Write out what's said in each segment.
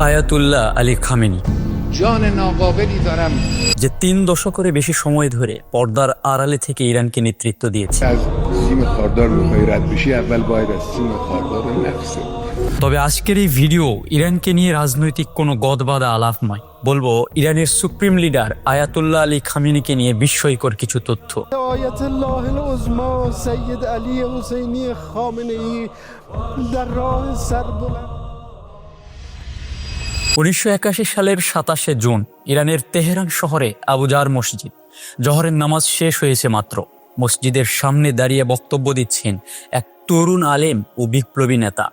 Ayatollah Ali Khamenei, যে 3 দশকের বেশি সময় ধরে পর্দার আড়ালে থেকে ইরানকে নেতৃত্ব দিয়েছে। তবে আজকের এই ভিডিও ইরানকে নিয়ে রাজনৈতিক কোনো গদবাদা আলাপ নয়, বলবো ইরানের সুপ্রিম লিডার আয়াতুল্লাহ আলী খামেনিকে নিয়ে বিস্ময়কর কিছু তথ্য। 1981 সালের 27শে জুন ইরানের তেহরান শহরে আবু জার মসজিদ, জোহরের নামাজ শেষ হয়েছে মাত্র। মসজিদের সামনে দাঁড়িয়ে বক্তব্য দিচ্ছেন এক তরুণ আলেম ও বিপ্লবী নেতা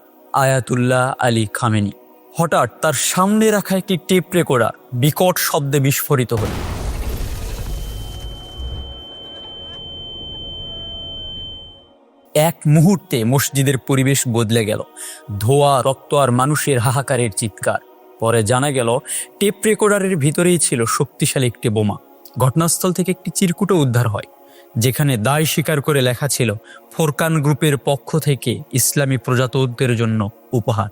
আয়াতুল্লাহ আলী খামেনি। হঠাৎ তার সামনে রাখা একটি টেপ রেকর্ডার বিকট শব্দে বিস্ফোরিত হল। এক মুহূর্তে মসজিদের পরিবেশ বদলে গেল। ধোঁয়া, রক্ত আর মানুষের হাহাকারের চিৎকার। পরে জানা গেল টেপ রেকর্ডারের ভিতরেই ছিল শক্তিশালী একটি বোমা। ঘটনাস্থল থেকে একটি চিরকুটও উদ্ধার হয়, যেখানে দায় স্বীকার করে লেখা ছিল ফোরকান গ্রুপের পক্ষ থেকে ইসলামী প্রজাতন্ত্রের জন্য উপহার।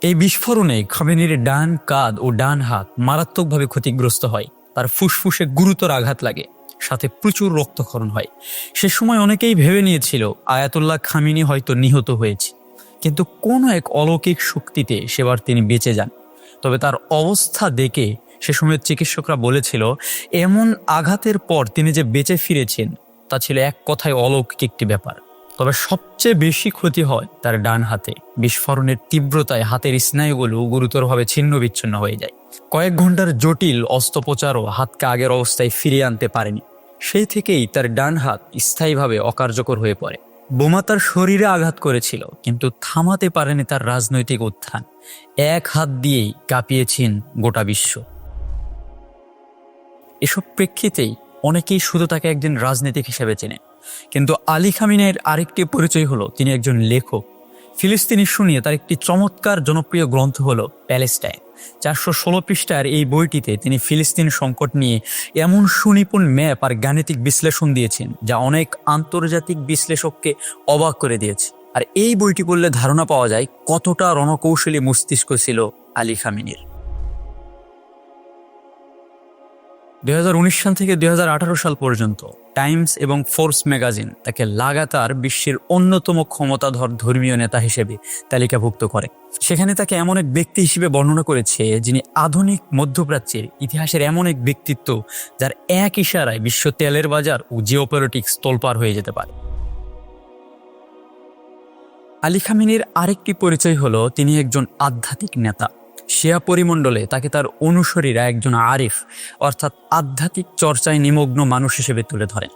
এই বিস্ফোরণে খামেনির ডান কাঁধ ও ডান হাত মারাত্মকভাবে ক্ষতিগ্রস্ত হয়। তার ফুসফুসে গুরুতর আঘাত লাগে, সাথে প্রচুর রক্তক্ষরণ হয়। সে সময় অনেকেই ভেবে নিয়েছিল আয়াতুল্লাহ খামেনি হয়তো নিহত হয়েছে, কিন্তু কোনো এক অলৌকিক শক্তিতে সেবার তিনি বেঁচে যান। তবে তার অবস্থা দেখে সে সময়ের চিকিৎসকরা বলেছিল, এমন আঘাতের পর তিনি যে বেঁচে ফিরেছেন তা ছিল এক কথায় অলৌকিক একটি ব্যাপার। তবে সবচেয়ে বেশি ক্ষতি হয় তার ডান হাতে। বিস্ফোরণের তীব্রতায় হাতের স্নায়ুগুলো গুরুতরভাবে ছিন্ন বিচ্ছিন্ন হয়ে যায়। কয়েক ঘন্টার জটিল অস্ত্রোপচারও হাতকে আগের অবস্থায় ফিরিয়ে আনতে পারেনি। সেই থেকেই তার ডান হাত স্থায়ীভাবে অকার্যকর হয়ে পড়ে। বোমা তার শরীরে আঘাত করেছিল, কিন্তু থামাতে পারেনি তার রাজনৈতিক উত্থান। এক হাত দিয়েই কাঁপিয়েছেন গোটা বিশ্ব। এসব প্রেক্ষিতেই অনেকেই শুধু তাকে একজন রাজনীতিক হিসেবে চেনে, কিন্তু আলী খামেনির আরেকটি পরিচয় হলো তিনি একজন লেখক। ফিলিস্তিনি শুনিয়ে তার একটি চমৎকার জনপ্রিয় গ্রন্থ হলো প্যালেস্টাইন। 416 পৃষ্ঠার এই বইটিতে তিনি ফিলিস্তিন সংকট নিয়ে এমন সুনিপুণ ম্যাপ আর গাণিতিক বিশ্লেষণ দিয়েছেন যা অনেক আন্তর্জাতিক বিশ্লেষককে অবাক করে দিয়েছে। আর এই বইটি পড়লে ধারণা পাওয়া যায় কতটা রণকৌশলী মস্তিষ্ক ছিল আলী খামেনির। 2019 সাল থেকে 2018 সাল পর্যন্ত টাইমস এবং ফোর্বস ম্যাগাজিন তাকে লাগাতার বিশ্বের অন্যতম ক্ষমতাধর ধর্মীয় নেতা হিসেবে তালিকাভুক্ত করে। সেখানে তাকে এমন এক ব্যক্তি হিসেবে বর্ণনা করেছে যিনি আধুনিক মধ্যপ্রাচ্যের ইতিহাসের এমন এক ব্যক্তিত্ব যার এক ইশারায় বিশ্ব তেলের বাজার ও জিওপলিটিক্স তোলপাড় হয়ে যেতে পারে। আলী খামেনির আরেকটি পরিচয় হলো তিনি একজন আধ্যাত্মিক নেতা। শিয়া পরিমণ্ডলে তাকে তার অনুসারীরা একজন আরিফ অর্থাৎ আধ্যাত্মিক চর্চায় নিমগ্ন মানুষ হিসেবে তুলে ধরেন।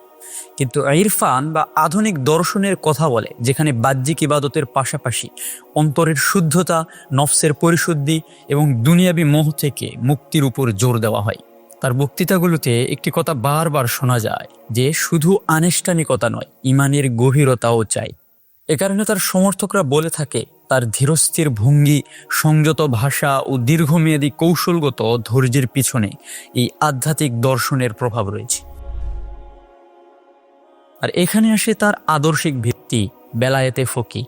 কিন্তু ইরফান বা আধুনিক দর্শনের কথা বলে, যেখানে বাহ্যিক ইবাদতের পাশাপাশি অন্তরের শুদ্ধতা, নফসের পরিশুদ্ধি এবং দুনিয়াবি মোহ থেকে মুক্তির উপর জোর দেওয়া হয়। তার বক্তৃতাগুলোতে একটি কথা বারবার শোনা যায় যে শুধু আনুষ্ঠানিকতা নয়, ইমানের গভীরতাও চাই। এ কারণে তার সমর্থকরা বলে থাকে তার ধীরস্থির ভঙ্গি, সংযত ভাষা ও দীর্ঘমেয়াদী কৌশলগত ধৈর্যের পিছনে এই আধ্যাত্মিক দর্শনের প্রভাব রয়েছে। আর এখানে আসে তার আদর্শিক ভিত্তি, বেলায়েতে ফকি।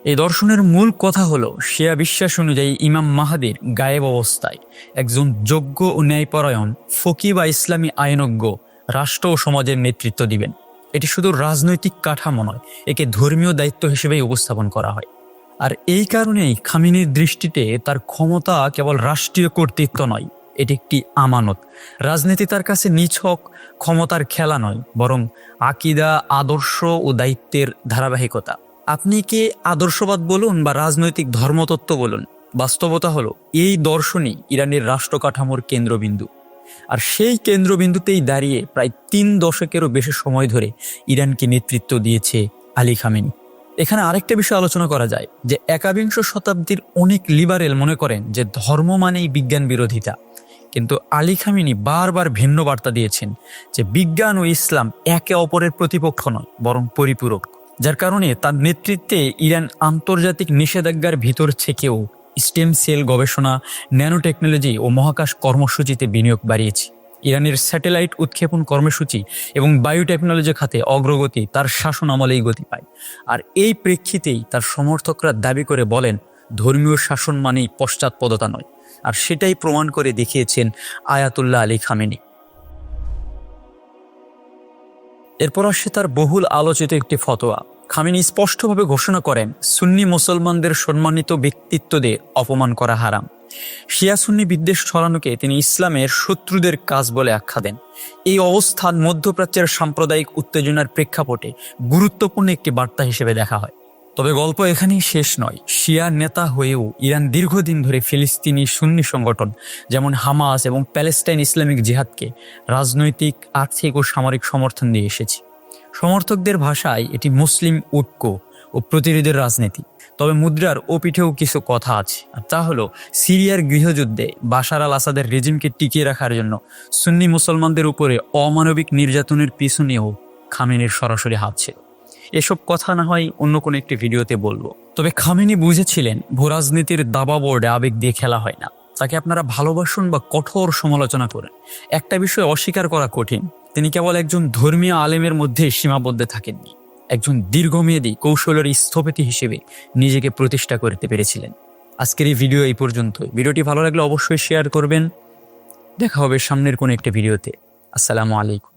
এই দর্শনের মূল কথা হলো শিয়া বিশ্বাস অনুযায়ী ইমাম মাহাদির গায়েব অবস্থায় একজন যোগ্য ও ন্যায়পরায়ণ ফকি বা ইসলামী আইনজ্ঞ রাষ্ট্র ও সমাজের নেতৃত্ব দিবেন। এটি শুধু রাজনৈতিক কাঠামো নয়, একে ধর্মীয় দায়িত্ব হিসেবেই উপস্থাপন করা হয়। আর এই কারণেই খামেনির দৃষ্টিতে তার ক্ষমতা কেবল রাষ্ট্রীয় কর্তৃত্ব নয়, এটি একটি আমানত। রাজনীতি তার কাছে নিছক ক্ষমতার খেলা নয়, বরং আকীদা, আদর্শ ও দায়িত্বের ধারাবাহিকতা। আপনি কি আদর্শবাদ বলুন বা রাজনৈতিক ধর্মতত্ত্ব বলুন, বাস্তবতা হলো এই দর্শনই ইরানের রাষ্ট্র কাঠামোর কেন্দ্রবিন্দু। আর সেই কেন্দ্রবিন্দুতেই দাঁড়িয়ে প্রায় 3 দশকেরও বেশি সময় ধরে ইরানকে নেতৃত্ব দিয়েছে আলী খামেনি। এখানে আরেকটা বিষয় আলোচনা করা যায় যে 21 শতাব্দীর অনেক লিবারেল মনে করেন যে ধর্ম মানেই বিজ্ঞান বিরোধিতা, কিন্তু আলী খামেনি বারবার ভিন্ন বার্তা দিয়েছেন যে বিজ্ঞান ও ইসলাম একে অপরের প্রতিপক্ষ নয়, বরং পরিপূরক। যার কারণে তার নেতৃত্বে ইরান আন্তর্জাতিক নিষেধাজ্ঞার ভিতর থেকেও স্টেম সেল গবেষণা, ন্যানো টেকনোলজি ও মহাকাশ কর্মসূচিতে বিনিয়োগ বাড়িয়েছে। ইরানের স্যাটেলাইট উৎক্ষেপণ কর্মসূচি এবং বায়োটেকনোলজি খাতে অগ্রগতি তার শাসন আমলেই গতি পায়। আর এই প্রেক্ষিতেই তার সমর্থকরা দাবি করে বলেন, ধর্মীয় শাসন মানেই পশ্চাৎপদতা নয়, আর সেটাই প্রমাণ করে দেখিয়েছেন আয়াতুল্লাহ আলী খামেনি। এরপর আসে তার বহুল আলোচিত একটি ফতোয়া। খামেনি স্পষ্টভাবে ঘোষণা করেন সুন্নি মুসলমানদের সম্মানিত ব্যক্তিত্বদের অপমান করা হারাম। শিয়া সুন্নি বিদ্বেষ ছড়ানোকে তিনি ইসলামের শত্রুদের কাজ বলে আখ্যা দেন। এই অবস্থান মধ্যপ্রাচ্যের সাম্প্রদায়িক উত্তেজনার প্রেক্ষাপটে গুরুত্বপূর্ণ একটি বার্তা হিসেবে দেখা হয়। তবে গল্প এখানেই শেষ নয়। শিয়া নেতা হয়েও ইরান দীর্ঘদিন ধরে ফিলিস্তিনি সুন্নি সংগঠন যেমন হামাস এবং প্যালেস্টাইন ইসলামিক জিহাদকে রাজনৈতিক, আর্থিক ও সামরিক সমর্থন দিয়ে এসেছে। সমর্থকদের ভাষায় এটি মুসলিম ঐক্য ও প্রতিরোধের রাজনীতি। তবে মুদ্রার ও পিঠেও কিছু কথা আছে, আর তা হলো সিরিয়ার গৃহযুদ্ধে বাশার আল আসাদের রেজিমকে টিকিয়ে রাখার জন্য সুন্নি মুসলমানদের উপরে অমানবিক নির্যাতনের পিছনেও খামেনির সরাসরি হাত ছিল। এসব কথা না হয় অন্য কোনো একটি ভিডিওতে বলবো। তবে খামেনি বুঝেছিলেন ভূরাজনীতির দাবা বোর্ডে আবেগ দিয়ে খেলা হয় না। তাকে আপনারা ভালোবাসুন বা কঠোর সমালোচনা করেন, একটা বিষয় অস্বীকার করা কঠিন, তিনি কেবল একজন ধর্মীয় আলেমের মধ্যে সীমাবদ্ধ থাকেননি, একজন দীর্ঘমেয়াদী কৌশলের স্থপতি হিসেবে নিজেকে প্রতিষ্ঠা করতে পেরেছিলেন। আজকের এই ভিডিও এই পর্যন্ত। ভিডিওটি ভালো লাগলে অবশ্যই শেয়ার করবেন। দেখা হবে সামনের কোনো একটা ভিডিওতে। আসসালামু আলাইকুম।